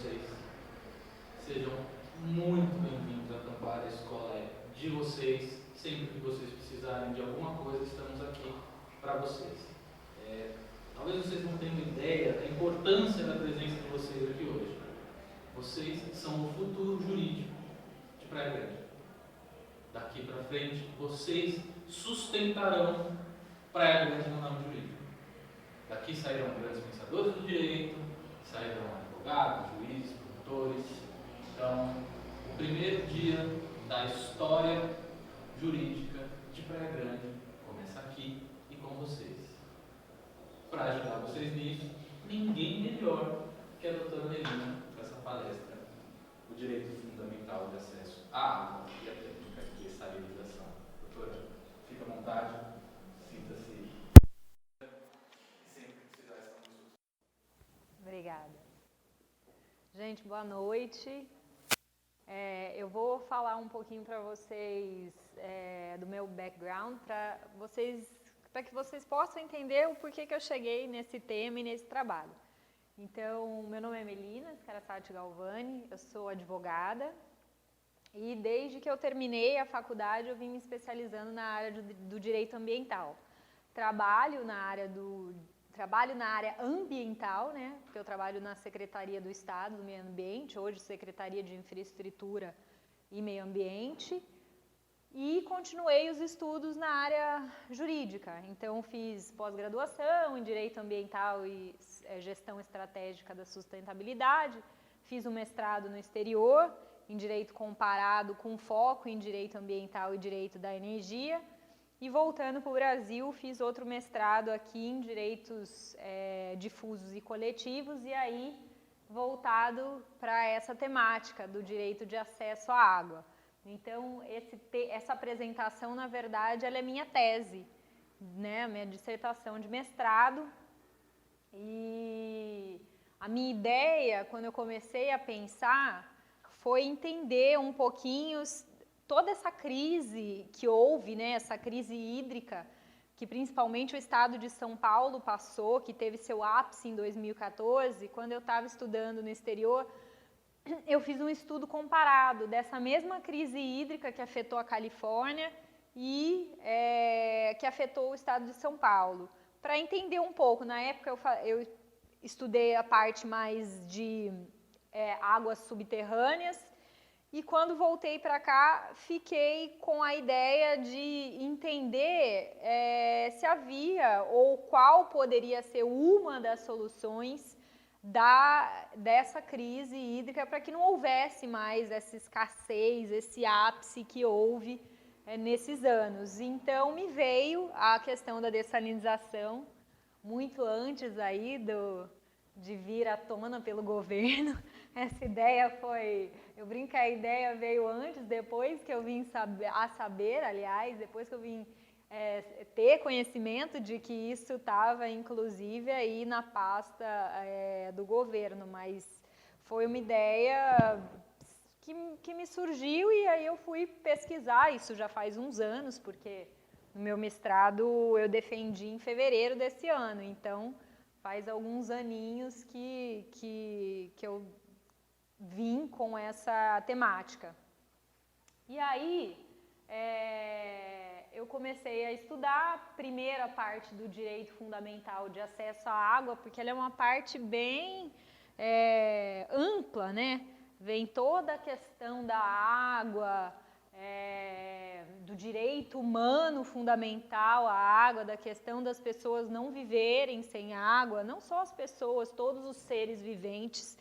vocês. Sejam muito bem-vindos a acampar. A escola é de vocês. Sempre que vocês precisarem de alguma coisa, estamos aqui para vocês. Talvez vocês não tenham ideia da importância da presença de vocês aqui hoje. Vocês são o futuro jurídico de Praia Grande. Daqui para frente, vocês sustentarão Praia Grande no ramo jurídico. Daqui sairão grandes pensadores do direito, sairão advogados, juízes, promotores. Então, o primeiro dia da história jurídica de Praia Grande começa aqui e com vocês. Para ajudar vocês nisso, ninguém melhor que a doutora Melina com essa palestra, o direito fundamental de acesso à água e a técnica de estabilização. Doutora, fique à vontade, sinta-se. Sempre que precisar, estamos. Obrigada. Gente, boa noite. Eu vou falar um pouquinho para vocês do meu background, para que vocês possam entender o porquê que eu cheguei nesse tema e nesse trabalho. Então, meu nome é Melina Scarasati Galvani, eu sou advogada e desde que eu terminei a faculdade eu vim me especializando na área do direito ambiental. Trabalho na área ambiental, né? Porque eu trabalho na Secretaria do Estado do Meio Ambiente, hoje Secretaria de Infraestrutura e Meio Ambiente, e continuei os estudos na área jurídica. Então, fiz pós-graduação em Direito Ambiental e Gestão Estratégica da Sustentabilidade, fiz um mestrado no exterior, em Direito Comparado, com foco em Direito Ambiental e Direito da Energia, e voltando para o Brasil, fiz outro mestrado aqui em Direitos Difusos e Coletivos, e aí voltado para essa temática do direito de acesso à água. Então, essa apresentação, na verdade, ela é minha tese, né, minha dissertação de mestrado. E a minha ideia, quando eu comecei a pensar, foi entender um pouquinho toda essa crise que houve, né, essa crise hídrica, que principalmente o estado de São Paulo passou, que teve seu ápice em 2014, quando eu estava estudando no exterior. Eu fiz um estudo comparado dessa mesma crise hídrica que afetou a Califórnia e que afetou o estado de São Paulo. Para entender um pouco, na época eu estudei a parte mais de águas subterrâneas e quando voltei para cá fiquei com a ideia de entender se havia ou qual poderia ser uma das soluções dessa crise hídrica para que não houvesse mais essa escassez, esse ápice que houve nesses anos. Então me veio a questão da dessalinização, muito antes aí de vir à tona pelo governo. Essa ideia eu brinco que a ideia veio antes, depois que eu vim depois que eu vim ter conhecimento de que isso estava, inclusive, aí na pasta do governo, mas foi uma ideia que me surgiu e aí eu fui pesquisar, isso já faz uns anos, porque no meu mestrado eu defendi em fevereiro desse ano, então faz alguns aninhos que eu vim com essa temática. E aí, eu comecei a estudar a primeira parte do direito fundamental de acesso à água, porque ela é uma parte bem ampla, né? Vem toda a questão da água, do direito humano fundamental à água, da questão das pessoas não viverem sem água, não só as pessoas, todos os seres viventes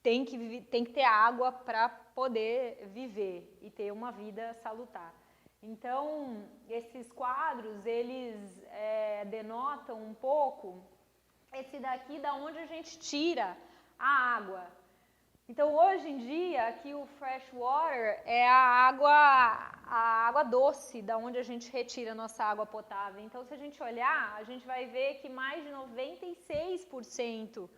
tem que ter água para poder viver e ter uma vida salutar. Então, esses quadros, eles denotam um pouco esse daqui da onde a gente tira a água. Então, hoje em dia, aqui o fresh water é a água doce, da onde a gente retira a nossa água potável. Então, se a gente olhar, a gente vai ver que mais de 96%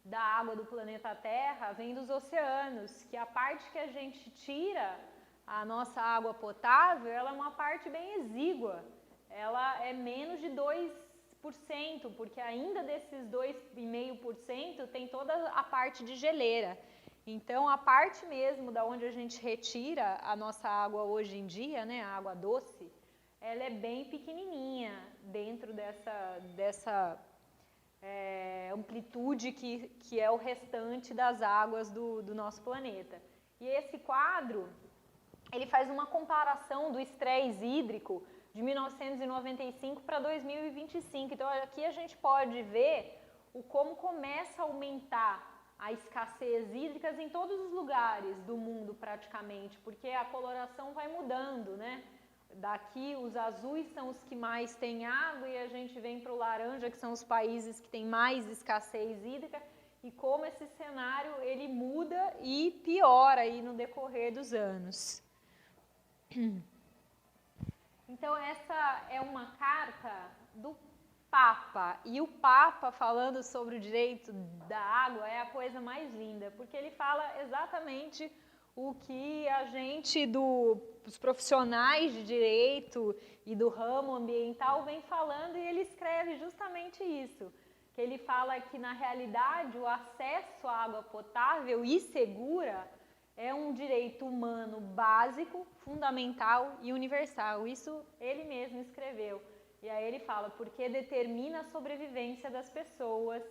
da água do planeta Terra vem dos oceanos, que a parte que a gente tira a nossa água potável, ela é uma parte bem exígua, ela é menos de 2%, porque ainda desses 2,5% 20% tem toda a parte de geleira. Então, a parte mesmo da onde a gente retira a nossa água hoje em dia, né, a água doce, ela é bem pequenininha dentro dessa amplitude que é o restante das águas do nosso planeta. E esse quadro, ele faz uma comparação do estresse hídrico de 1995 para 2025. Então, aqui a gente pode ver como começa a aumentar a escassez hídrica em todos os lugares do mundo praticamente, porque a coloração vai mudando, né? Daqui os azuis são os que mais têm água e a gente vem para o laranja, que são os países que têm mais escassez hídrica, e como esse cenário ele muda e piora aí no decorrer dos anos. Então essa é uma carta do Papa, e o Papa falando sobre o direito da água é a coisa mais linda, porque ele fala exatamente o que a gente, os profissionais de direito e do ramo ambiental vem falando, e ele escreve justamente isso, que ele fala que na realidade o acesso à água potável e segura é um direito humano básico, fundamental e universal. Isso ele mesmo escreveu. E aí ele fala, porque determina a sobrevivência das pessoas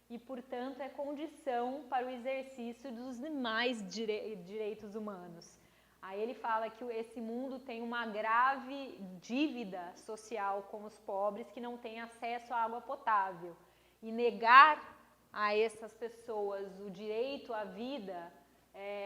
e, portanto, é condição para o exercício dos demais direitos humanos. Aí ele fala que esse mundo tem uma grave dívida social com os pobres que não têm acesso à água potável. E negar a essas pessoas o direito à vida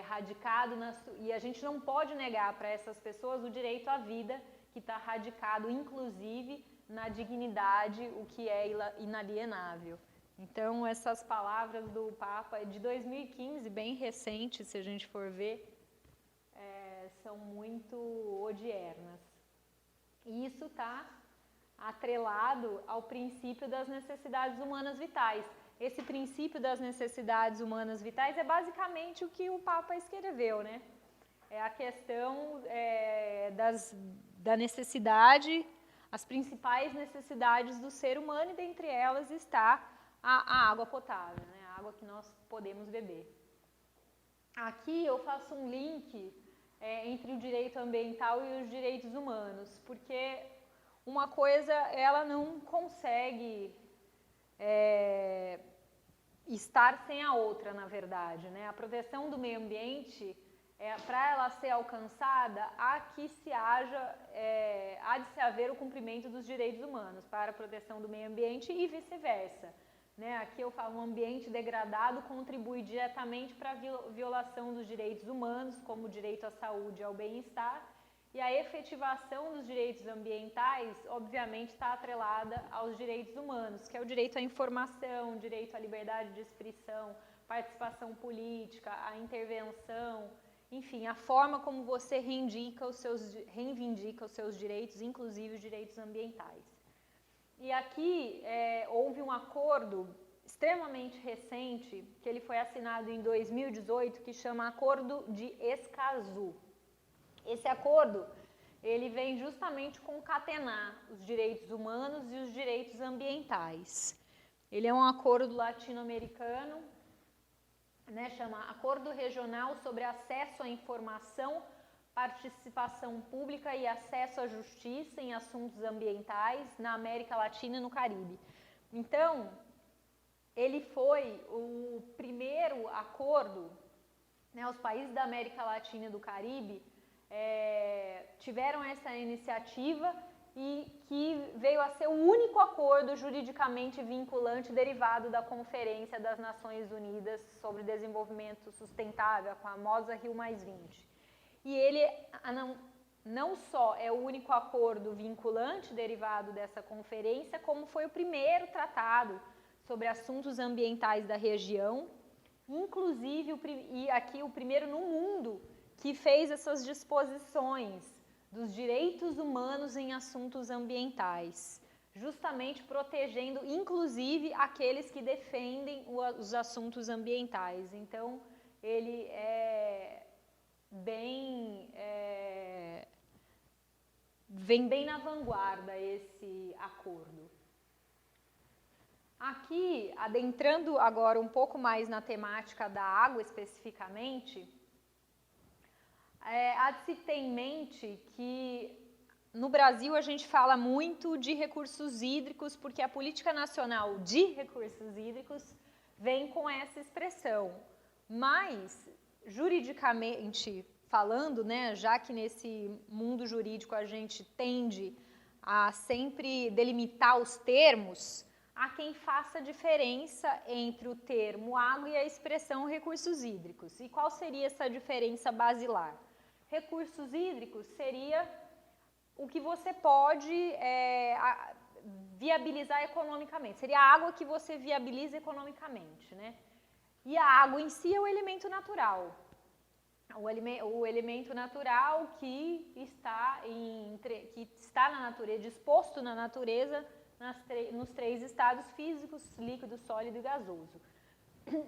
radicado e a gente não pode negar para essas pessoas o direito à vida que está radicado, inclusive, na dignidade, o que é inalienável. Então, essas palavras do Papa de 2015, bem recente, se a gente for ver, são muito odiernas. E isso está atrelado ao princípio das necessidades humanas vitais. Esse princípio das necessidades humanas vitais é basicamente o que o Papa escreveu, né? É a questão da necessidade, as principais necessidades do ser humano, e dentre elas está a água potável, né? A água que nós podemos beber. Aqui eu faço um link entre o direito ambiental e os direitos humanos, porque uma coisa ela não consegue estar sem a outra, na verdade, né? A proteção do meio ambiente, para ela ser alcançada, há de se haver o cumprimento dos direitos humanos para a proteção do meio ambiente e vice-versa, né? Aqui eu falo, um ambiente degradado contribui diretamente para a violação dos direitos humanos, como o direito à saúde e ao bem-estar, e a efetivação dos direitos ambientais, obviamente, está atrelada aos direitos humanos, que é o direito à informação, direito à liberdade de expressão, participação política, a intervenção, enfim, a forma como você reivindica os seus direitos, inclusive os direitos ambientais. E aqui houve um acordo extremamente recente, que ele foi assinado em 2018, que chama Acordo de Escazú. Esse acordo, ele vem justamente concatenar os direitos humanos e os direitos ambientais. Ele é um acordo latino-americano, né, chama Acordo Regional sobre Acesso à Informação, Participação Pública e Acesso à Justiça em Assuntos Ambientais na América Latina e no Caribe. Então, ele foi o primeiro acordo, né, os países da América Latina e do Caribe tiveram essa iniciativa e que veio a ser o único acordo juridicamente vinculante derivado da Conferência das Nações Unidas sobre Desenvolvimento Sustentável, a famosa Rio+20. E ele não só é o único acordo vinculante derivado dessa conferência, como foi o primeiro tratado sobre assuntos ambientais da região, inclusive, e aqui o primeiro no mundo, que fez essas disposições dos direitos humanos em assuntos ambientais, justamente protegendo, inclusive, aqueles que defendem os assuntos ambientais. Então, ele vem bem na vanguarda esse acordo. Aqui, adentrando agora um pouco mais na temática da água especificamente, há de se ter em mente que no Brasil a gente fala muito de recursos hídricos, porque a Política Nacional de Recursos Hídricos vem com essa expressão. Mas, juridicamente falando, né, já que nesse mundo jurídico a gente tende a sempre delimitar os termos, há quem faça diferença entre o termo água e a expressão recursos hídricos. E qual seria essa diferença basilar? Recursos hídricos seria o que você pode viabilizar economicamente. Seria a água que você viabiliza economicamente, né? E a água em si é o elemento natural. O elemento natural que está na natureza, disposto na natureza, nos três estados físicos, líquido, sólido e gasoso.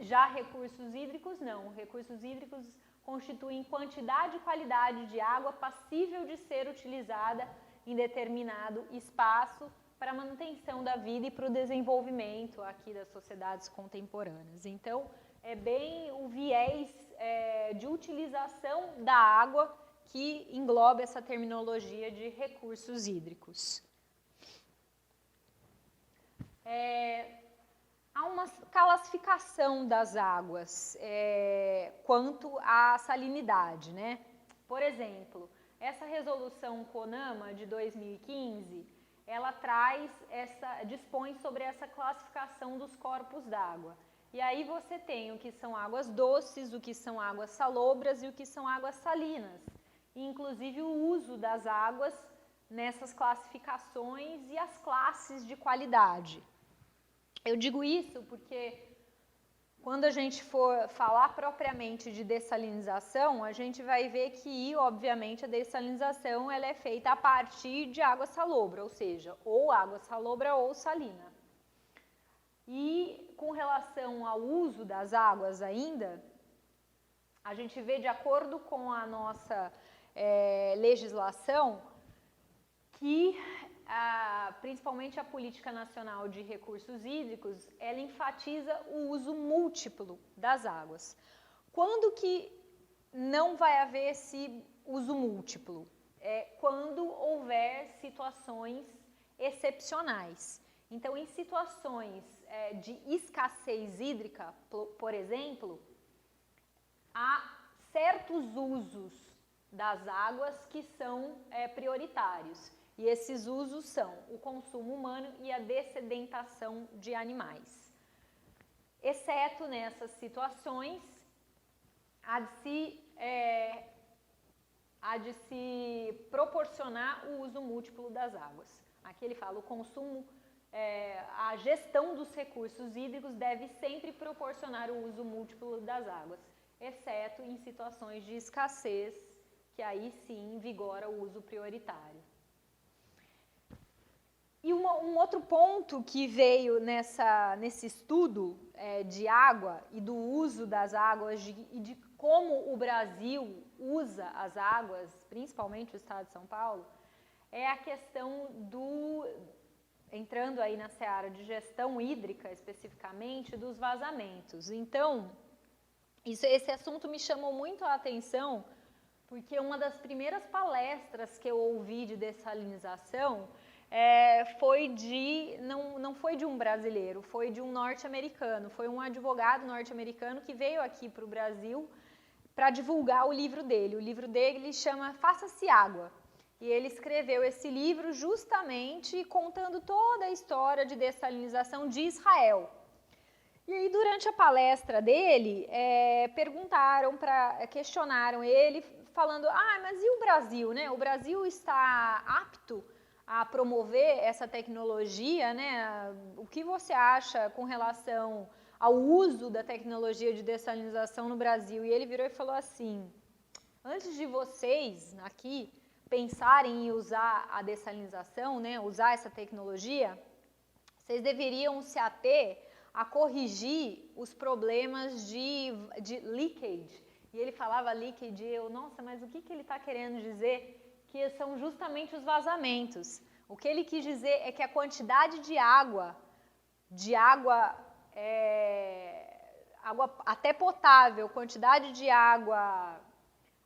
Já recursos hídricos, não. Recursos hídricos constituem quantidade e qualidade de água passível de ser utilizada em determinado espaço para a manutenção da vida e para o desenvolvimento aqui das sociedades contemporâneas. Então, é bem o viés de utilização da água que engloba essa terminologia de recursos hídricos. Há uma classificação das águas quanto à salinidade, né? Por exemplo, essa resolução CONAMA de 2015, ela dispõe sobre essa classificação dos corpos d'água. E aí você tem o que são águas doces, o que são águas salobras e o que são águas salinas. E, inclusive o uso das águas nessas classificações e as classes de qualidade. Eu digo isso porque quando a gente for falar propriamente de dessalinização, a gente vai ver que, obviamente, a dessalinização ela é feita a partir de água salobra, ou seja, ou água salobra ou salina. E com relação ao uso das águas ainda, a gente vê, de acordo com a nossa legislação, que principalmente a Política Nacional de Recursos Hídricos, ela enfatiza o uso múltiplo das águas. Quando que não vai haver esse uso múltiplo? Quando houver situações excepcionais. Então, em situações de escassez hídrica, por exemplo, há certos usos das águas que são prioritários. E esses usos são o consumo humano e a dessedentação de animais. Exceto nessas situações, há de se proporcionar o uso múltiplo das águas. Aqui ele fala o consumo, a gestão dos recursos hídricos deve sempre proporcionar o uso múltiplo das águas, exceto em situações de escassez, que aí sim vigora o uso prioritário. E um outro ponto que veio nesse estudo de água e do uso das águas e de como o Brasil usa as águas, principalmente o estado de São Paulo, é a questão entrando aí na seara de gestão hídrica especificamente, dos vazamentos. Então, esse assunto me chamou muito a atenção, porque uma das primeiras palestras que eu ouvi de dessalinização não foi de um brasileiro, foi de um norte-americano, foi um advogado norte-americano que veio aqui para o Brasil para divulgar o livro dele. O livro dele chama Faça-se Água. E ele escreveu esse livro justamente contando toda a história de dessalinização de Israel. E aí, durante a palestra dele, questionaram ele, falando, mas e o Brasil, né? O Brasil está apto a promover essa tecnologia, né? O que você acha com relação ao uso da tecnologia de dessalinização no Brasil? E ele virou e falou assim, antes de vocês aqui pensarem em usar a dessalinização, né? Usar essa tecnologia, vocês deveriam se ater a corrigir os problemas de leakage. E ele falava leakage, nossa, mas o que ele está querendo dizer? Que são justamente os vazamentos. O que ele quis dizer é que a quantidade de água de água, água até potável, quantidade de água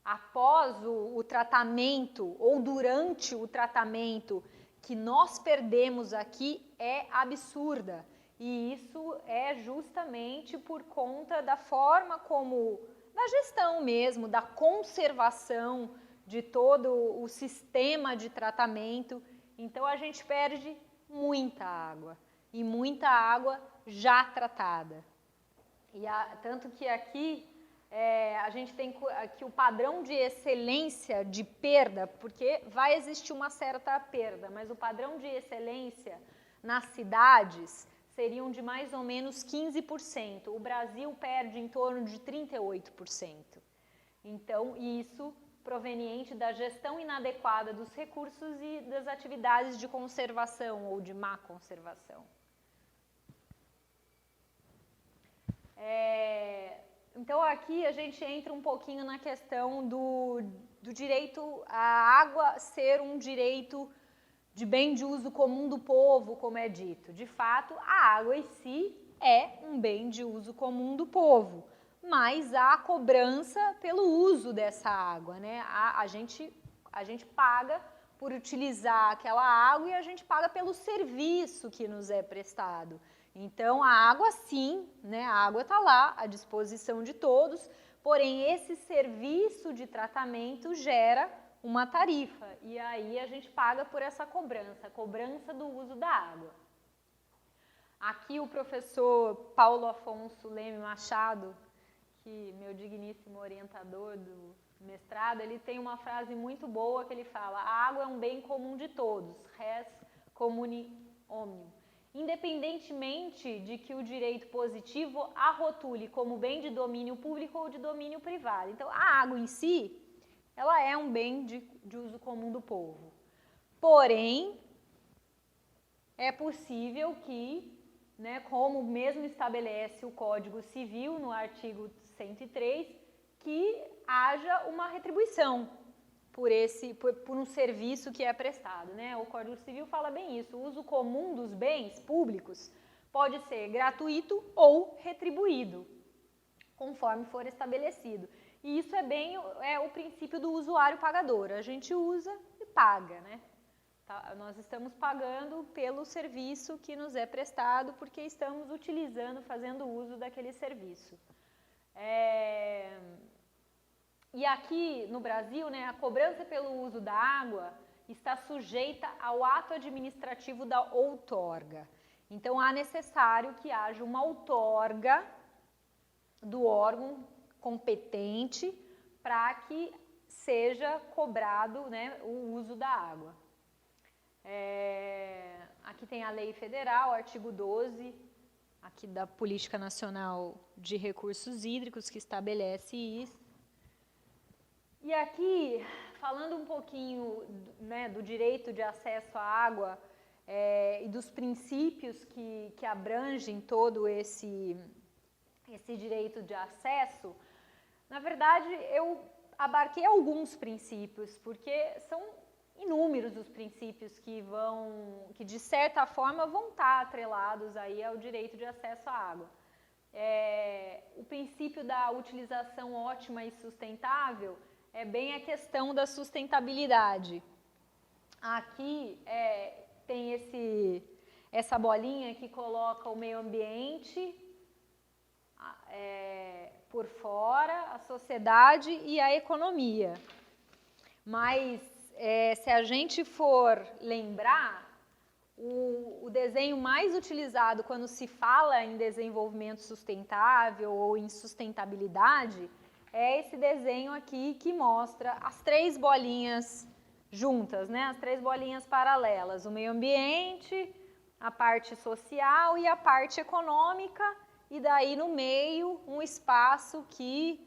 após o tratamento ou durante o tratamento que nós perdemos aqui é absurda. E isso é justamente por conta da forma como, da gestão mesmo, da conservação de todo o sistema de tratamento. Então a gente perde muita água, e muita água já tratada. Tanto que aqui a gente tem aqui o padrão de excelência de perda, porque vai existir uma certa perda, mas o padrão de excelência nas cidades seriam de mais ou menos 15%. O Brasil perde em torno de 38%. Então, isso proveniente da gestão inadequada dos recursos e das atividades de conservação ou de má conservação. Então, aqui a gente entra um pouquinho na questão do direito à água ser um direito de bem de uso comum do povo, como é dito. De fato, a água em si é um bem de uso comum do povo, mas há cobrança pelo uso dessa água, né? A gente paga por utilizar aquela água e a gente paga pelo serviço que nos é prestado. Então, a água sim, né? A água está lá à disposição de todos, porém esse serviço de tratamento gera uma tarifa, e aí a gente paga por essa cobrança, a cobrança do uso da água. Aqui o professor Paulo Afonso Leme Machado, que meu digníssimo orientador do mestrado, ele tem uma frase muito boa que ele fala: a água é um bem comum de todos, res comune omnium. Independentemente de que o direito positivo a rotule como bem de domínio público ou de domínio privado. Então, a água em si, ela é um bem de uso comum do povo. Porém, é possível que, né, como mesmo estabelece o Código Civil no artigo 103, que haja uma retribuição por um serviço que é prestado, né? O Código Civil fala bem isso: o uso comum dos bens públicos pode ser gratuito ou retribuído, conforme for estabelecido. E isso é o princípio do usuário pagador. A gente usa e paga, né? Tá? Nós estamos pagando pelo serviço que nos é prestado porque estamos utilizando, fazendo uso daquele serviço. E aqui no Brasil, né, a cobrança pelo uso da água está sujeita ao ato administrativo da outorga. Então, é necessário que haja uma outorga do órgão competente para que seja cobrado, né, o uso da água. Aqui tem a lei federal, artigo 12, aqui da Política Nacional de Recursos Hídricos, que estabelece isso. E aqui, falando um pouquinho, né, do direito de acesso à água e dos princípios que abrangem todo esse direito de acesso, na verdade, eu abarquei alguns princípios, porque são inúmeros os princípios que de certa forma vão estar atrelados aí ao direito de acesso à água. O princípio da utilização ótima e sustentável é bem a questão da sustentabilidade. Aqui tem essa bolinha que coloca o meio ambiente por fora, a sociedade e a economia. Mas se a gente for lembrar, o desenho mais utilizado quando se fala em desenvolvimento sustentável ou em sustentabilidade é esse desenho aqui que mostra as três bolinhas juntas, né? As três bolinhas paralelas, o meio ambiente, a parte social e a parte econômica, e daí no meio um espaço que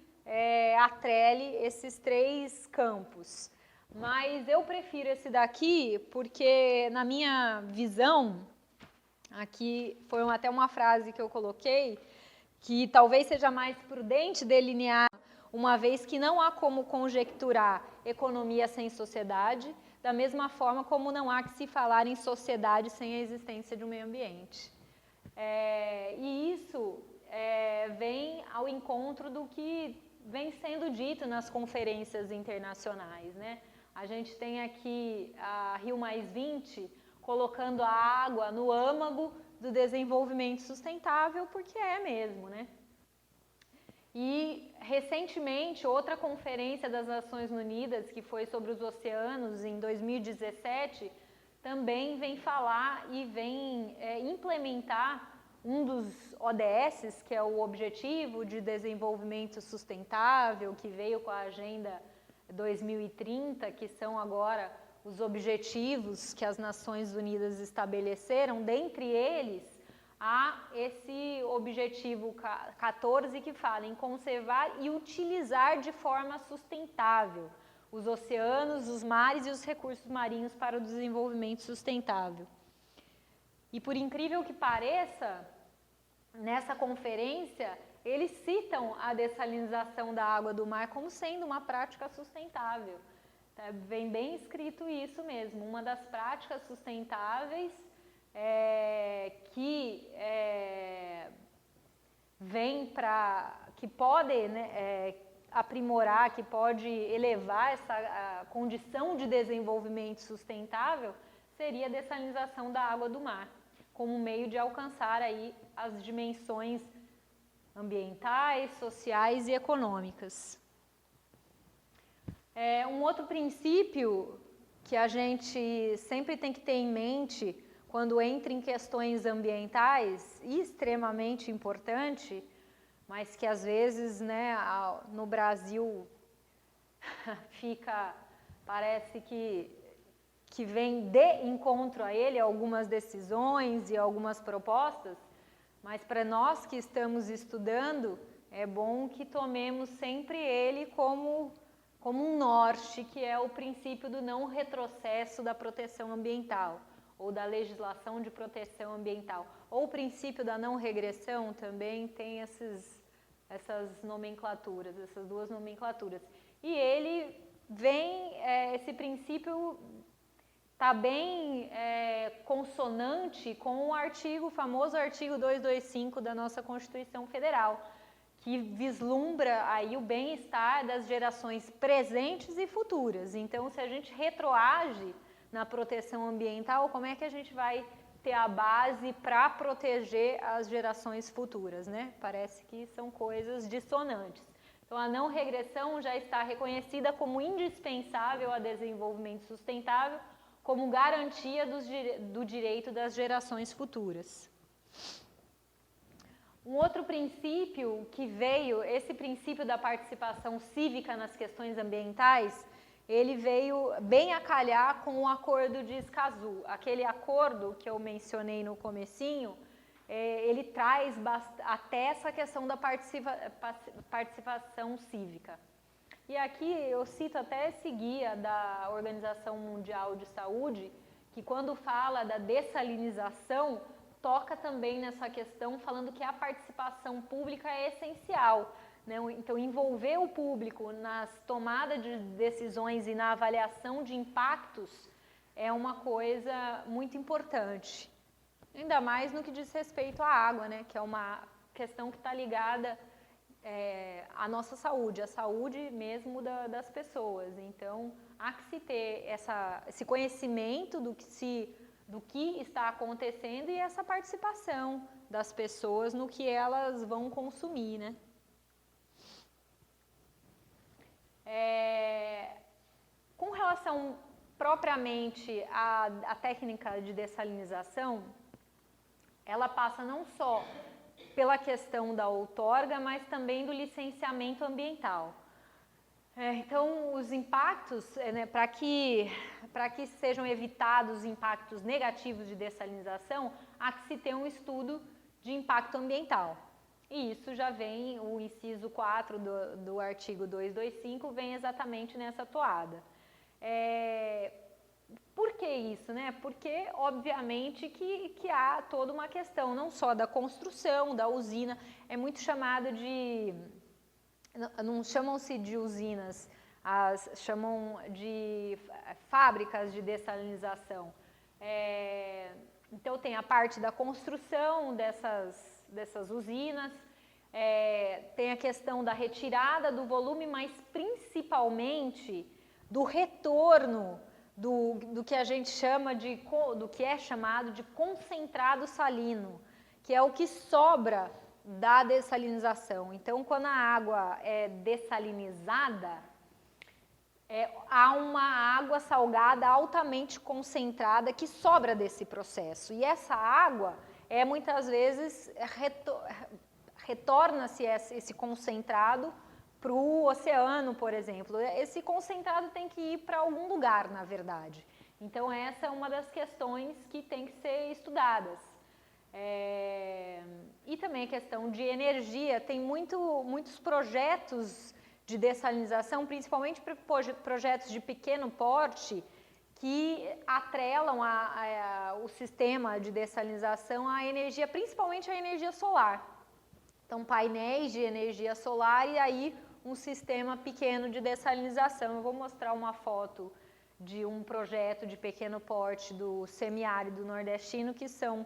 atrele esses três campos. Mas eu prefiro esse daqui porque, na minha visão, aqui foi até uma frase que eu coloquei, que talvez seja mais prudente delinear, uma vez que não há como conjecturar economia sem sociedade, da mesma forma como não há que se falar em sociedade sem a existência de um meio ambiente. E isso vem ao encontro do que vem sendo dito nas conferências internacionais, né? A gente tem aqui a Rio+20 colocando a água no âmago do desenvolvimento sustentável, porque é mesmo, né? E, recentemente, outra conferência das Nações Unidas, que foi sobre os oceanos, em 2017, também vem falar e vem implementar um dos ODS, que é o Objetivo de Desenvolvimento Sustentável, que veio com a Agenda 2030, que são agora os objetivos que as Nações Unidas estabeleceram. Dentre eles, há esse objetivo 14 que fala em conservar e utilizar de forma sustentável os oceanos, os mares e os recursos marinhos para o desenvolvimento sustentável. E por incrível que pareça, nessa conferência, eles citam a dessalinização da água do mar como sendo uma prática sustentável. Vem bem escrito isso mesmo, uma das práticas sustentáveis que pode, né, aprimorar, que pode elevar a condição de desenvolvimento sustentável, seria a dessalinização da água do mar, como meio de alcançar aí as dimensões ambientais, sociais e econômicas. Um outro princípio que a gente sempre tem que ter em mente quando entra em questões ambientais, extremamente importante, mas que às vezes, né, no Brasil parece que vem de encontro a ele algumas decisões e algumas propostas, mas para nós que estamos estudando, é bom que tomemos sempre ele como um norte, que é o princípio do não retrocesso da proteção ambiental, ou da legislação de proteção ambiental, ou o princípio da não regressão também tem essas nomenclaturas, essas duas nomenclaturas. E ele vem, esse princípio está bem consonante com o famoso artigo 225 da nossa Constituição Federal, que vislumbra aí o bem-estar das gerações presentes e futuras. Então, se a gente retroage na proteção ambiental, como é que a gente vai ter a base para proteger as gerações futuras, né? Parece que são coisas dissonantes. Então, a não regressão já está reconhecida como indispensável ao desenvolvimento sustentável, como garantia do direito das gerações futuras. Um outro princípio que veio, esse princípio da participação cívica nas questões ambientais, ele veio bem a calhar com o Acordo de Escazú. Aquele acordo que eu mencionei no comecinho, ele traz até essa questão da participação cívica. E aqui eu cito até esse guia da Organização Mundial de Saúde, que quando fala da dessalinização, toca também nessa questão, falando que a participação pública é essencial, né? Então, envolver o público nas tomadas de decisões e na avaliação de impactos é uma coisa muito importante. Ainda mais no que diz respeito à água, né? Que é uma questão que está ligada à nossa saúde, à saúde mesmo das pessoas. Então, há que se ter esse conhecimento do que está acontecendo e essa participação das pessoas no que elas vão consumir, né? Com relação propriamente à técnica de dessalinização, ela passa não só pela questão da outorga, mas também do licenciamento ambiental. Então, os impactos, né, para que sejam evitados impactos negativos de dessalinização, há que se ter um estudo de impacto ambiental. E isso já vem, o inciso 4 do artigo 225 vem exatamente nessa toada. Por que isso, né? Porque, obviamente, que há toda uma questão, não só da construção, da usina, é muito chamado de... Não chamam-se de usinas, chamam de fábricas de dessalinização. Então tem a parte da construção dessas usinas, tem a questão da retirada do volume, mas principalmente do retorno do que a gente chama do que é chamado de concentrado salino, que é o que sobra da dessalinização. Então, quando a água é dessalinizada, há uma água salgada altamente concentrada que sobra desse processo. E essa água muitas vezes retorna-se esse concentrado para o oceano, por exemplo. Esse concentrado tem que ir para algum lugar, na verdade. Então, essa é uma das questões que tem que ser estudadas. E também a questão de energia. Tem muitos projetos de dessalinização, principalmente projetos de pequeno porte, que atrelam o sistema de dessalinização à energia, principalmente à energia solar. Então, painéis de energia solar e aí um sistema pequeno de dessalinização. Eu vou mostrar uma foto de um projeto de pequeno porte do semiárido nordestino, que são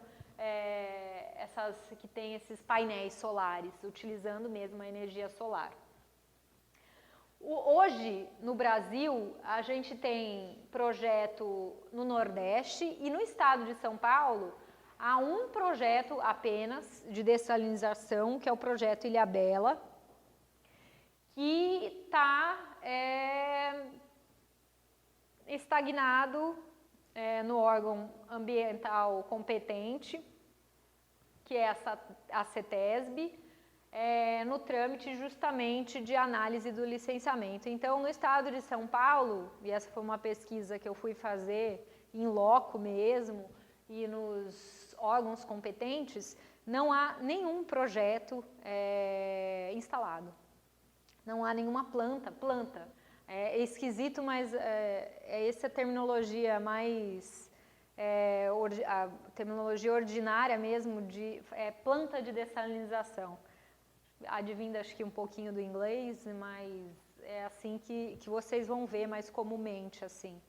que tem esses painéis solares, utilizando mesmo a energia solar. Hoje, no Brasil, a gente tem projeto no Nordeste e no estado de São Paulo, há um projeto apenas de dessalinização, que é o projeto Ilhabela, que está estagnado no órgão ambiental competente, que é a CETESB, no trâmite justamente de análise do licenciamento. Então, no estado de São Paulo, e essa foi uma pesquisa que eu fui fazer em loco mesmo, e nos órgãos competentes, não há nenhum projeto instalado. Não há nenhuma planta. É esquisito, mas essa é a terminologia mais... a terminologia ordinária mesmo de planta de dessalinização. Advindo, acho que um pouquinho do inglês, mas é assim que vocês vão ver mais comumente, assim.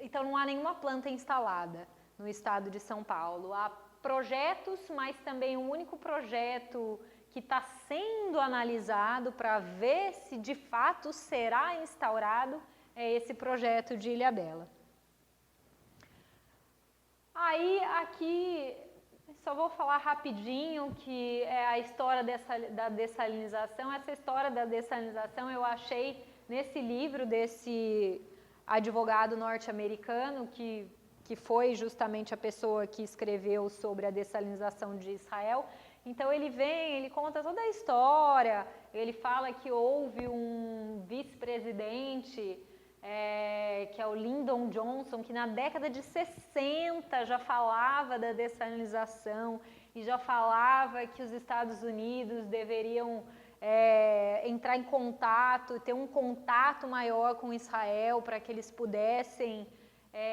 Então, não há nenhuma planta instalada no estado de São Paulo. Há projetos, mas também um único projeto que está sendo analisado para ver se de fato será instaurado esse projeto de Ilhabela. Aí, aqui, só vou falar rapidinho que é a história da dessalinização. Essa história da dessalinização eu achei nesse livro desse advogado norte-americano que foi justamente a pessoa que escreveu sobre a dessalinização de Israel. Então ele conta toda a história, ele fala que houve um vice-presidente, que é o Lyndon Johnson, que na década de 60 já falava da dessalinização e já falava que os Estados Unidos deveriam entrar em contato, ter um contato maior com Israel para que eles pudessem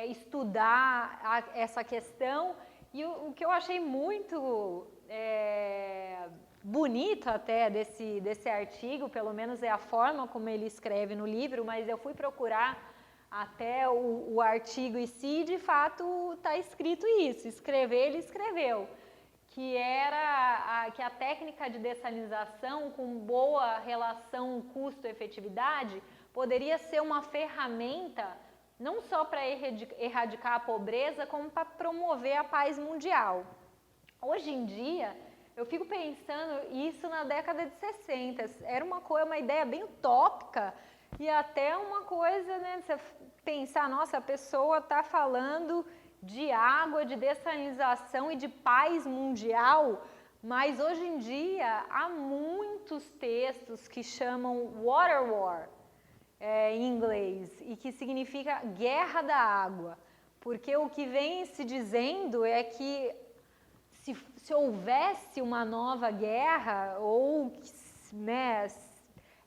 estudar essa questão. E o que eu achei muito bonito até desse artigo, pelo menos é a forma como ele escreve no livro, mas eu fui procurar até o artigo em si, e de fato está escrito isso, ele escreveu, que a técnica de dessalinização com boa relação custo-efetividade poderia ser uma ferramenta não só para erradicar a pobreza, como para promover a paz mundial. Hoje em dia, eu fico pensando isso na década de 60, era uma ideia bem utópica e até uma coisa, né, você pensar, nossa, a pessoa está falando de água, de dessalinização e de paz mundial, mas hoje em dia há muitos textos que chamam water war, em inglês, e que significa guerra da água, porque o que vem se dizendo é que se houvesse uma nova guerra, ou né,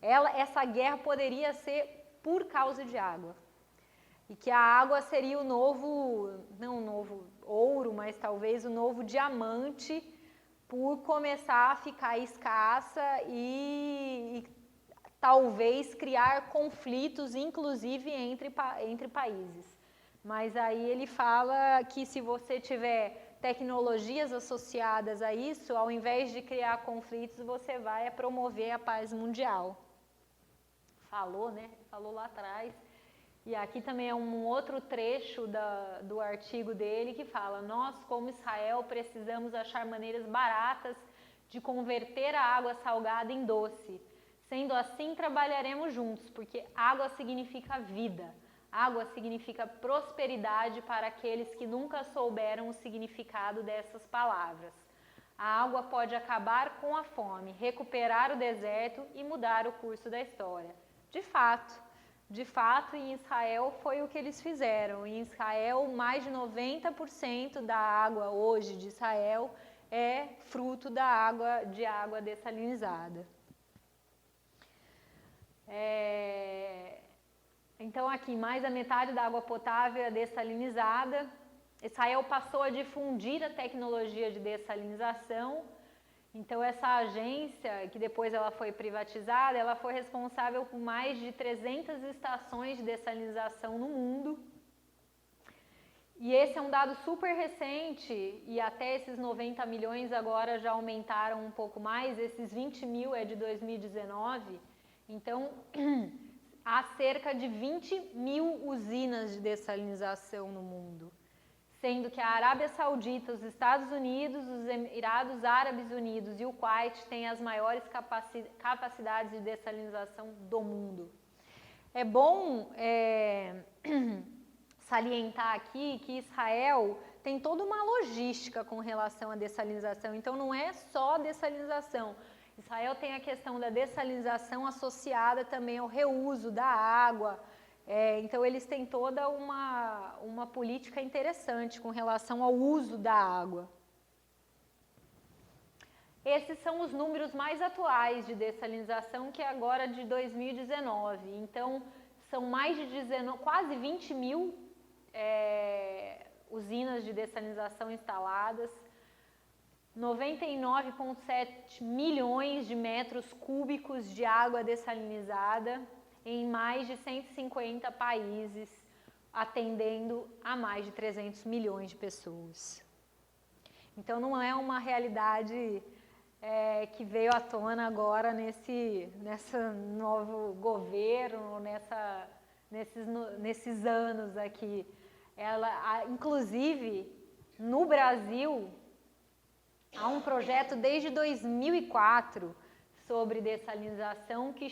essa guerra poderia ser por causa de água. E que a água seria o novo, não o novo ouro, mas talvez o novo diamante, por começar a ficar escassa e talvez criar conflitos, inclusive entre países. Mas aí ele fala que se você tiver tecnologias associadas a isso, ao invés de criar conflitos, você vai promover a paz mundial. Falou, né? Falou lá atrás. E aqui também é um outro trecho do artigo dele que fala: nós, como Israel, precisamos achar maneiras baratas de converter a água salgada em doce. Sendo assim, trabalharemos juntos, porque água significa vida. Água significa prosperidade para aqueles que nunca souberam o significado dessas palavras. A água pode acabar com a fome, recuperar o deserto e mudar o curso da história. De fato, em Israel foi o que eles fizeram. Em Israel, mais de 90% da água hoje de Israel é fruto de água dessalinizada. Então aqui, mais da metade da água potável é dessalinizada. Israel passou a difundir a tecnologia de dessalinização. Então essa agência, que depois ela foi privatizada, ela foi responsável por mais de 300 estações de dessalinização no mundo. E esse é um dado super recente, e até esses 90 milhões agora já aumentaram um pouco mais, esses 20 mil é de 2019. Então, há cerca de 20 mil usinas de dessalinização no mundo, sendo que a Arábia Saudita, os Estados Unidos, os Emirados Árabes Unidos e o Kuwait têm as maiores capacidades de dessalinização do mundo. É bom salientar aqui que Israel tem toda uma logística com relação à dessalinização, então não é só dessalinização. Israel tem a questão da dessalinização associada também ao reuso da água. Então eles têm toda uma política interessante com relação ao uso da água. Esses são os números mais atuais de dessalinização, que é agora de 2019. Então são mais de quase 20 mil usinas de dessalinização instaladas, 99,7 milhões de metros cúbicos de água dessalinizada em mais de 150 países, atendendo a mais de 300 milhões de pessoas. Então não é uma realidade que veio à tona agora nesse novo governo, nesses anos aqui. Inclusive, no Brasil, há um projeto desde 2004 sobre dessalinização que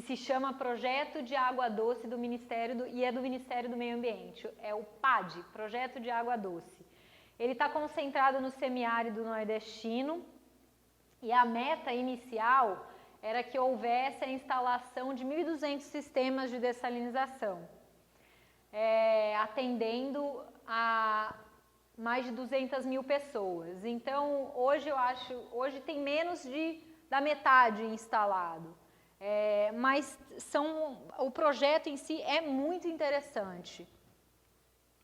se chama Projeto de Água Doce do Ministério e é do Ministério do Meio Ambiente. É o PAD, Projeto de Água Doce. Ele está concentrado no semiárido nordestino e a meta inicial era que houvesse a instalação de 1.200 sistemas de dessalinização, atendendo a mais de 200 mil pessoas. Então, hoje tem menos da metade instalado. Mas o projeto em si é muito interessante.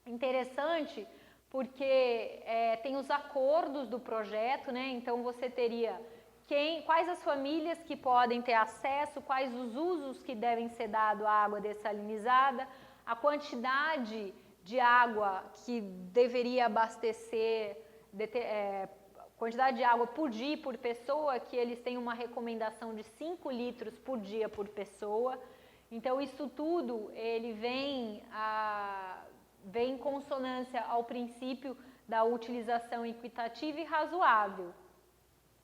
Interessante porque tem os acordos do projeto, né? Então você teria quais as famílias que podem ter acesso, quais os usos que devem ser dados à água dessalinizada, a quantidade de água que deveria abastecer, quantidade de água por dia e por pessoa, que eles têm uma recomendação de 5 litros por dia por pessoa. Então isso tudo ele vem em consonância ao princípio da utilização equitativa e razoável,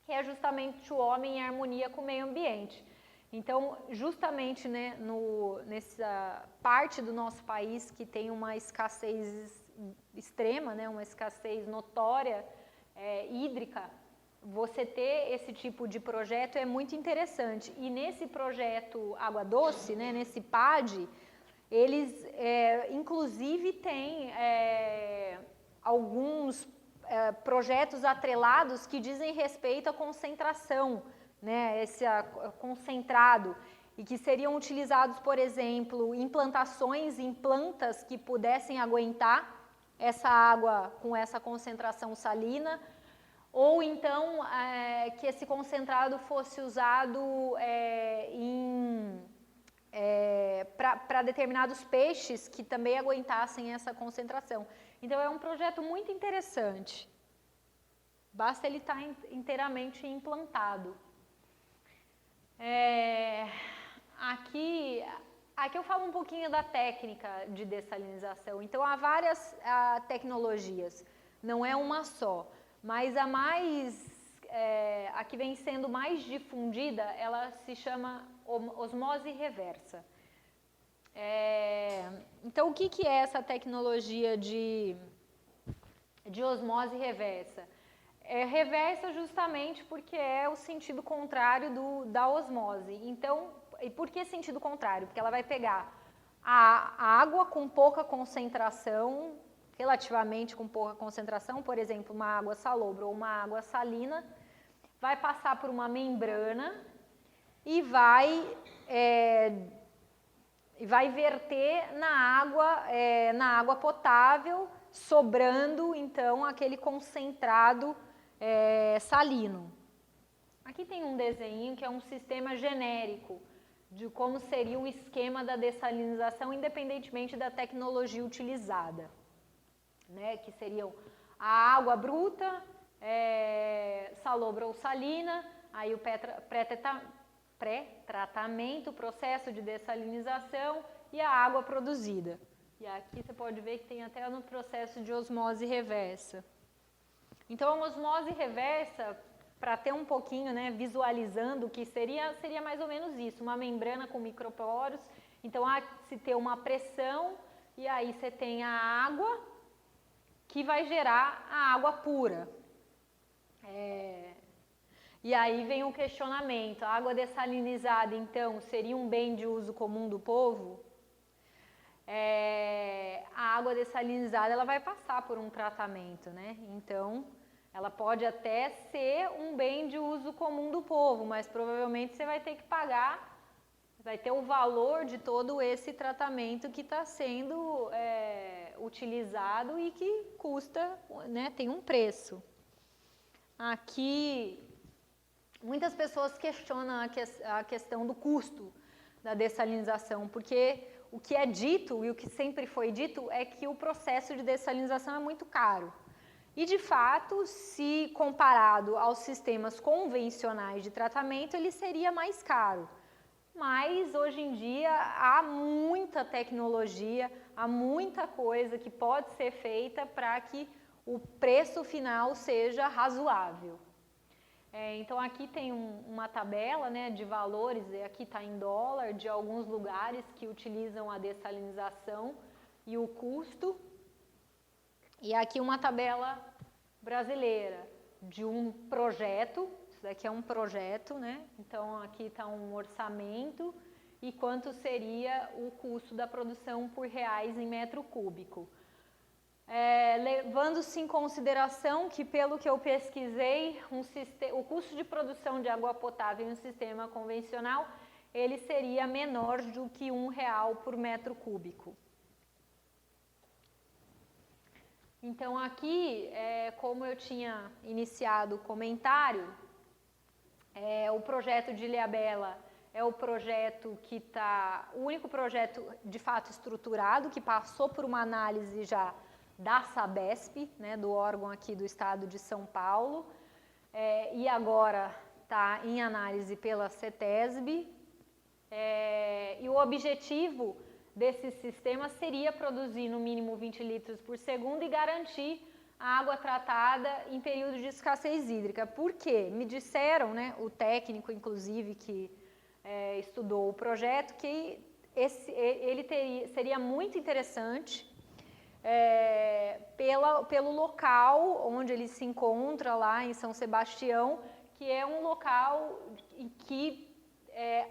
que é justamente o homem em harmonia com o meio ambiente. Então, justamente, né, nessa parte do nosso país que tem uma escassez extrema, né, uma escassez notória hídrica, você ter esse tipo de projeto é muito interessante. E nesse projeto Água Doce, né, nesse PAD, eles inclusive têm alguns projetos atrelados que dizem respeito à concentração, né, esse concentrado, e que seriam utilizados, por exemplo, em plantações, em plantas que pudessem aguentar essa água com essa concentração salina, ou então que esse concentrado fosse usado para determinados peixes que também aguentassem essa concentração. Então é um projeto muito interessante. Basta ele estar inteiramente implantado. Aqui eu falo um pouquinho da técnica de dessalinização. Então há várias tecnologias, não é uma só, mas a que vem sendo mais difundida, ela se chama osmose reversa. Então o que é essa tecnologia de osmose reversa? Reversa justamente porque é o sentido contrário da osmose. Então, e por que sentido contrário? Porque ela vai pegar a água com pouca concentração, relativamente com pouca concentração, por exemplo, uma água salobra ou uma água salina, vai passar por uma membrana e vai verter na água potável, sobrando então aquele concentrado salino. Aqui tem um desenho que é um sistema genérico de como seria o esquema da dessalinização, independentemente da tecnologia utilizada, né? Que seriam a água bruta, salobra ou salina, aí o pré-tratamento, o processo de dessalinização e a água produzida. E aqui você pode ver que tem até no processo de osmose reversa. Então, a osmose reversa, para ter um pouquinho, né, visualizando o que seria mais ou menos isso, uma membrana com microporos. Então, há se ter uma pressão e aí você tem a água que vai gerar a água pura. E aí vem o questionamento, a água dessalinizada, então, seria um bem de uso comum do povo? A água dessalinizada, ela vai passar por um tratamento, né? Então, ela pode até ser um bem de uso comum do povo, mas provavelmente você vai ter que pagar, vai ter o valor de todo esse tratamento que está sendo utilizado e que custa, né? Tem um preço. Aqui, muitas pessoas questionam a questão do custo da dessalinização, porque o que é dito e o que sempre foi dito é que o processo de dessalinização é muito caro. E, de fato, se comparado aos sistemas convencionais de tratamento, ele seria mais caro. Mas, hoje em dia, há muita tecnologia, há muita coisa que pode ser feita para que o preço final seja razoável. Então, aqui tem uma tabela, né, de valores, aqui está em dólar, de alguns lugares que utilizam a dessalinização e o custo. E aqui uma tabela brasileira de um projeto, isso daqui é um projeto, né? Então, aqui está um orçamento e quanto seria o custo da produção por reais em metro cúbico. Levando-se em consideração que, pelo que eu pesquisei, o custo de produção de água potável em um sistema convencional, ele seria menor do que R$1 por metro cúbico. Então, aqui, como eu tinha iniciado o comentário, o projeto de Ilhabela é o projeto que está, o único projeto de fato estruturado, que passou por uma análise já da Sabesp, né, do órgão aqui do estado de São Paulo, e agora está em análise pela CETESB, e o objetivo desse sistema seria produzir no mínimo 20 litros por segundo e garantir a água tratada em período de escassez hídrica. Por quê? Me disseram, né, o técnico, inclusive, que estudou o projeto, que seria muito interessante pelo local onde ele se encontra lá em São Sebastião, que é um local em que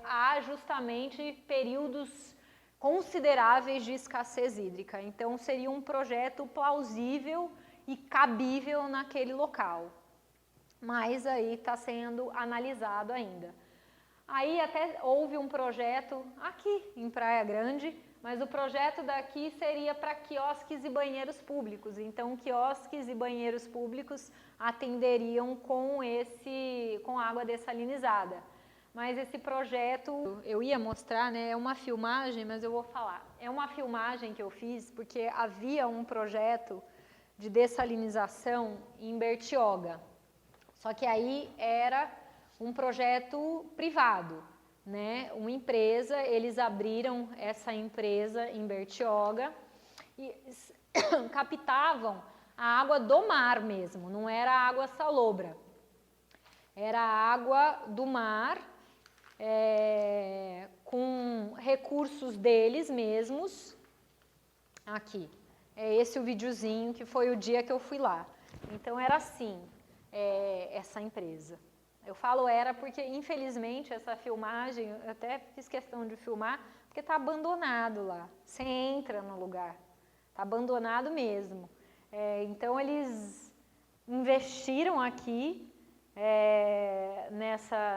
há justamente períodos consideráveis de escassez hídrica. Então, seria um projeto plausível e cabível naquele local. Mas aí está sendo analisado ainda. Aí até houve um projeto aqui em Praia Grande, mas o projeto daqui seria para quiosques e banheiros públicos. Então, quiosques e banheiros públicos atenderiam com água dessalinizada. mas esse projeto, eu ia mostrar, né, é uma filmagem, mas eu vou falar. É uma filmagem que eu fiz porque havia um projeto de dessalinização em Bertioga. Só que aí era um projeto privado, né? Uma empresa, eles abriram essa empresa em Bertioga e captavam a água do mar mesmo, não era água salobra. Era água do mar, com recursos deles mesmos. Aqui, é esse o videozinho que foi o dia que eu fui lá. Então era assim, essa empresa. Eu falo era porque, infelizmente, essa filmagem, eu até fiz questão de filmar, porque está abandonado lá. Você entra no lugar, está abandonado mesmo. Então eles investiram aqui,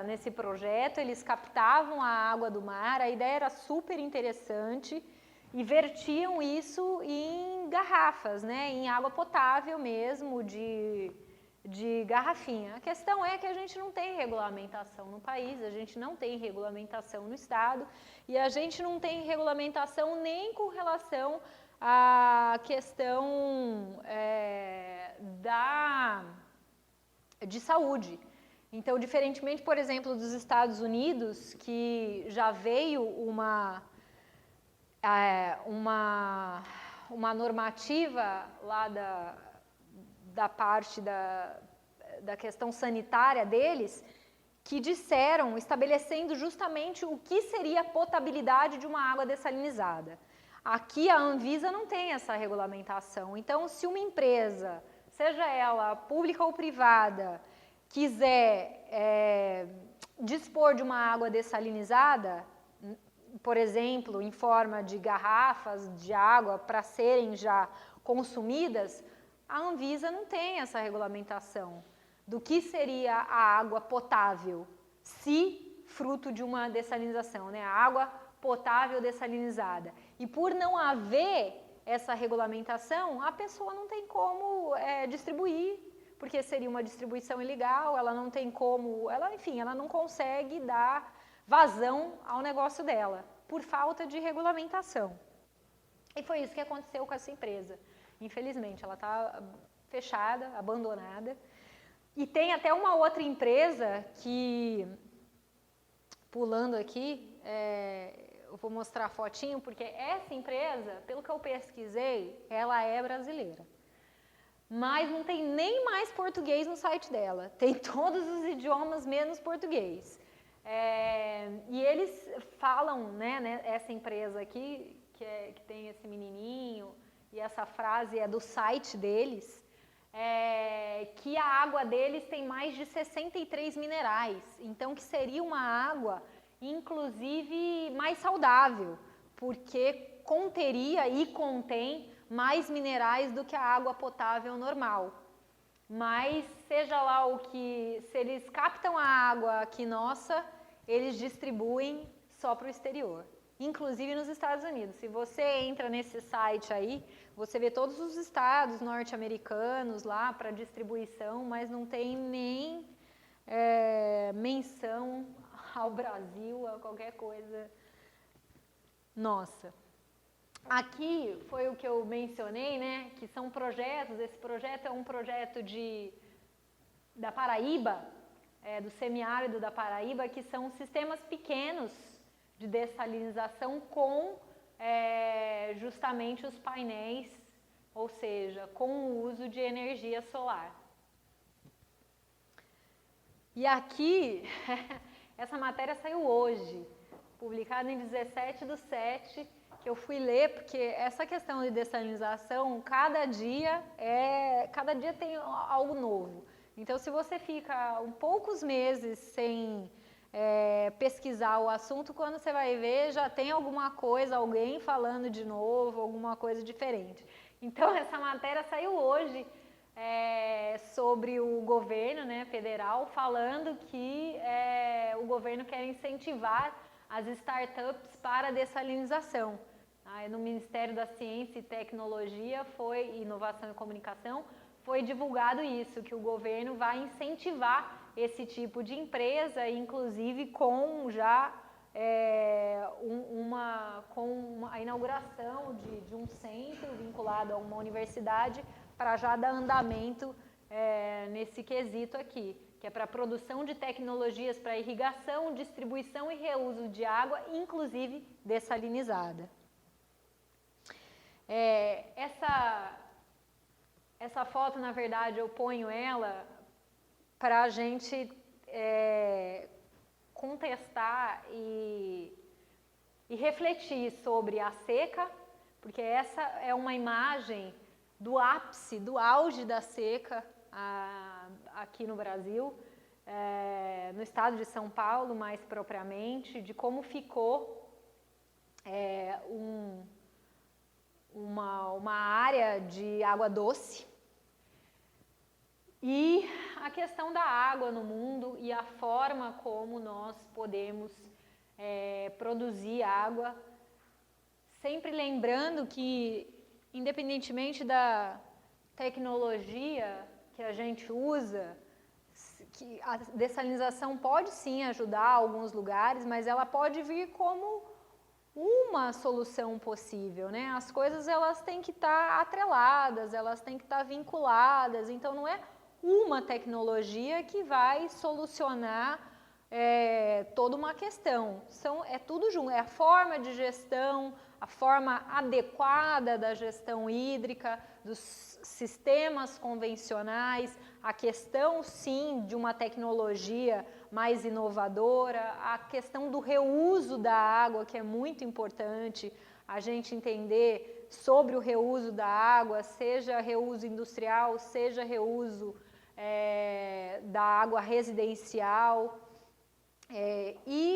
nesse projeto, eles captavam a água do mar, a ideia era super interessante e vertiam isso em garrafas, né, em água potável mesmo, de garrafinha. A questão é que a gente não tem regulamentação no país, a gente não tem regulamentação no estado e a gente não tem regulamentação nem com relação à questão de saúde. Então, diferentemente, por exemplo, dos Estados Unidos, que já veio uma normativa lá da parte da questão sanitária deles, que disseram, estabelecendo justamente o que seria a potabilidade de uma água dessalinizada. Aqui a Anvisa não tem essa regulamentação, então se uma empresa, seja ela pública ou privada, quiser dispor de uma água dessalinizada, por exemplo, em forma de garrafas de água para serem já consumidas, a Anvisa não tem essa regulamentação do que seria a água potável, se fruto de uma dessalinização, né? A água potável dessalinizada. E por não haver essa regulamentação, a pessoa não tem como distribuir, porque seria uma distribuição ilegal, ela não tem como, enfim, ela não consegue dar vazão ao negócio dela, por falta de regulamentação. E foi isso que aconteceu com essa empresa. Infelizmente, ela está fechada, abandonada. E tem até uma outra empresa que, pulando aqui, eu vou mostrar a fotinho, porque essa empresa, pelo que eu pesquisei, ela é brasileira. Mas não tem nem mais português no site dela. Tem todos os idiomas menos português. E eles falam, né, essa empresa aqui, que tem esse menininho, e essa frase é do site deles, que a água deles tem mais de 63 minerais, então que seria uma água, inclusive, mais saudável, porque conteria e contém mais minerais do que a água potável normal. Mas, seja lá o que, se eles captam a água aqui nossa, eles distribuem só para o exterior, inclusive nos Estados Unidos. Se você entra nesse site aí, você vê todos os estados norte-americanos lá para distribuição, mas não tem nem menção ao Brasil, a qualquer coisa nossa. Aqui foi o que eu mencionei, né, que são projetos, esse projeto é um projeto da Paraíba, do semiárido da Paraíba, que são sistemas pequenos de dessalinização com justamente os painéis, ou seja, com o uso de energia solar. E aqui, essa matéria saiu hoje, publicada em 17/7, que eu fui ler, porque essa questão de dessalinização, cada dia tem algo novo. Então, se você fica poucos meses sem pesquisar o assunto, quando você vai ver, já tem alguma coisa, alguém falando de novo, alguma coisa diferente. Então, essa matéria saiu hoje sobre o governo, né, federal, falando que o governo quer incentivar as startups para a dessalinização. No Ministério da Ciência e Tecnologia, Inovação e Comunicação, foi divulgado isso, que o governo vai incentivar esse tipo de empresa, inclusive com já com a inauguração de um centro vinculado a uma universidade para já dar andamento nesse quesito aqui, que é para a produção de tecnologias para irrigação, distribuição e reuso de água, inclusive dessalinizada. Essa foto, na verdade, eu ponho ela para a gente contestar e refletir sobre a seca, porque essa é uma imagem do ápice, do auge da seca aqui no Brasil, no estado de São Paulo, mais propriamente, de como ficou uma área de água doce. E a questão da água no mundo e a forma como nós podemos produzir água, sempre lembrando que, independentemente da tecnologia que a gente usa, que a dessalinização pode sim ajudar alguns lugares, mas ela pode vir como uma solução possível, né? As coisas elas têm que estar atreladas, elas têm que estar vinculadas, então não é uma tecnologia que vai solucionar toda uma questão. É tudo junto, é a forma de gestão, a forma adequada da gestão hídrica, dos sistemas convencionais, a questão sim de uma tecnologia mais inovadora, a questão do reuso da água, que é muito importante a gente entender sobre o reuso da água, seja reuso industrial, seja reuso da água residencial. E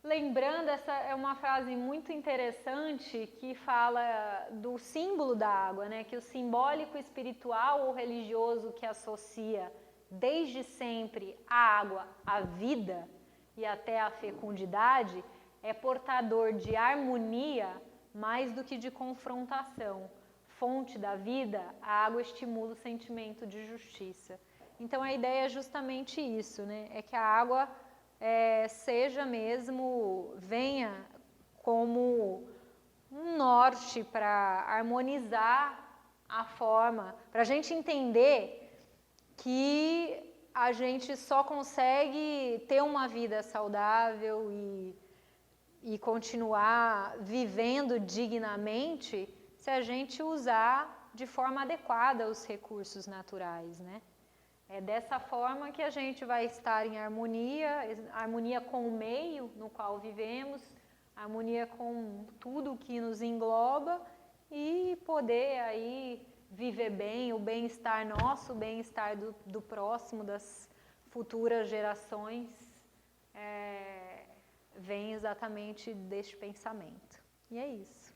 lembrando, essa é uma frase muito interessante que fala do símbolo da água, né? Que o simbólico espiritual ou religioso que associa desde sempre a água à vida e até à fecundidade é portador de harmonia mais do que de confrontação. Fonte da vida, a água estimula o sentimento de justiça. Então a ideia é justamente isso, né? É que a água seja mesmo, venha como um norte para harmonizar a forma, para a gente entender que a gente só consegue ter uma vida saudável e continuar vivendo dignamente se a gente usar de forma adequada os recursos naturais, né? É dessa forma que a gente vai estar em harmonia com o meio no qual vivemos, harmonia com tudo que nos engloba e poder aí viver bem, o bem-estar nosso, o bem-estar do próximo, das futuras gerações, vem exatamente deste pensamento. E é isso.